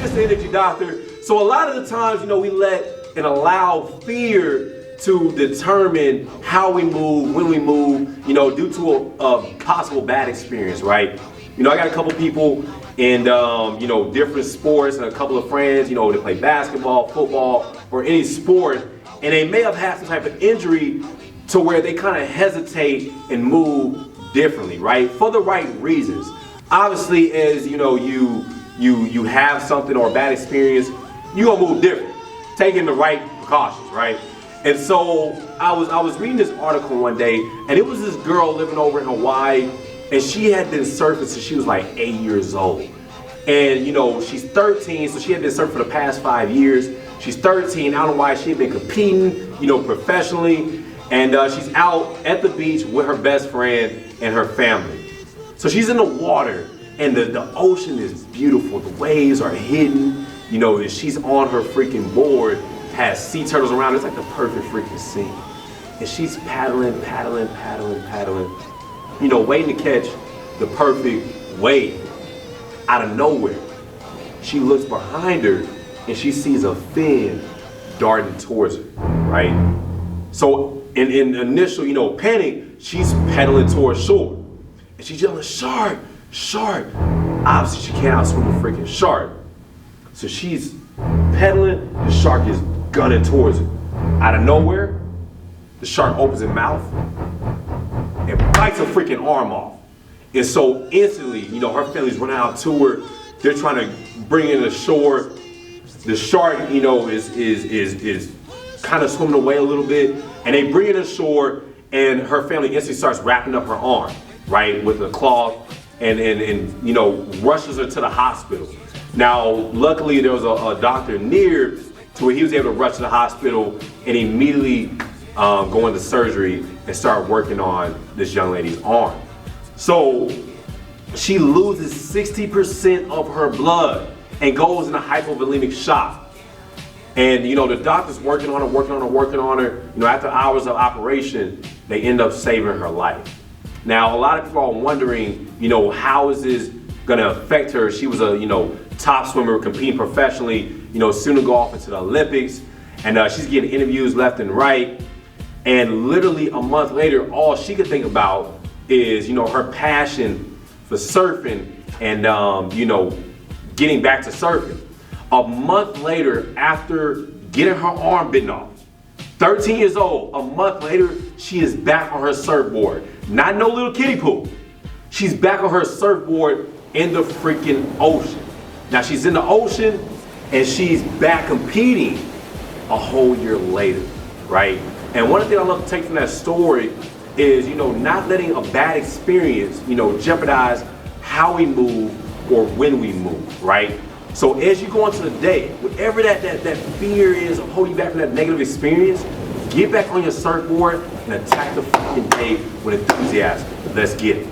just the energy doctor. So a lot of the times, you know, we let and allow fear to determine how we move, when we move, you know, due to a possible bad experience, right? You know, I got a couple people in, you know, different sports and a couple of friends, you know, they play basketball, football, or any sport, and they may have had some type of injury to where they kind of hesitate and move differently, right? For the right reasons. Obviously, as you know, you have something or a bad experience, you're gonna move different, taking the right precautions, right? And so I was reading this article one day, and it was this girl living over in Hawaii, and she had been surfing since she was like 8 years old. And you know, she's 13, so she had been surfing for the past 5 years. She's 13, I don't know why she had been competing, you know, professionally. And she's out at the beach with her best friend and her family. So she's in the water, and the ocean is beautiful. The waves are hidden. You know, she's on her freaking board, has sea turtles around. It's like the perfect freaking scene. And she's paddling, paddling, paddling, paddling, you know, waiting to catch the perfect wave. Out of nowhere, she looks behind her and she sees a fin darting towards her, right? So in initial, you know, panic, she's pedaling towards shore. And she's yelling, shark, shark. Obviously, she can't outswim a freaking shark. So she's pedaling, the shark is gunning towards her. Out of nowhere, the shark opens its mouth and bites her freaking arm off. And so instantly, you know, her family's running out to her. They're trying to bring her to shore. The shark, you know, is kind of swimming away a little bit. And they bring her to shore, and her family instantly starts wrapping up her arm, right, with a cloth, and you know, rushes her to the hospital. Now, luckily, there was a doctor near to where he was able to rush to the hospital and immediately go into surgery and start working on this young lady's arm. So she loses 60% of her blood and goes into hypovolemic shock. And you know, the doctor's working on her, working on her, working on her. You know, after hours of operation, they end up saving her life. Now, a lot of people are wondering, you know, how is this gonna affect her? She was a, you know, top swimmer, competing professionally, you know, soon to go off into the Olympics. And she's getting interviews left and right. And literally a month later, all she could think about is, you know, her passion for surfing and, you know, getting back to surfing. A month later, after getting her arm bitten off, 13 years old, a month later, she is back on her surfboard. Not no little kiddie pool. She's back on her surfboard in the freaking ocean. Now she's in the ocean and she's back competing a whole year later, right? And one of the things I love to take from that story is, you know, not letting a bad experience, you know, jeopardize how we move or when we move, right? So as you go into the day, whatever that fear is of holding you back from that negative experience, get back on your surfboard and attack the fucking day with enthusiasm. Let's get it.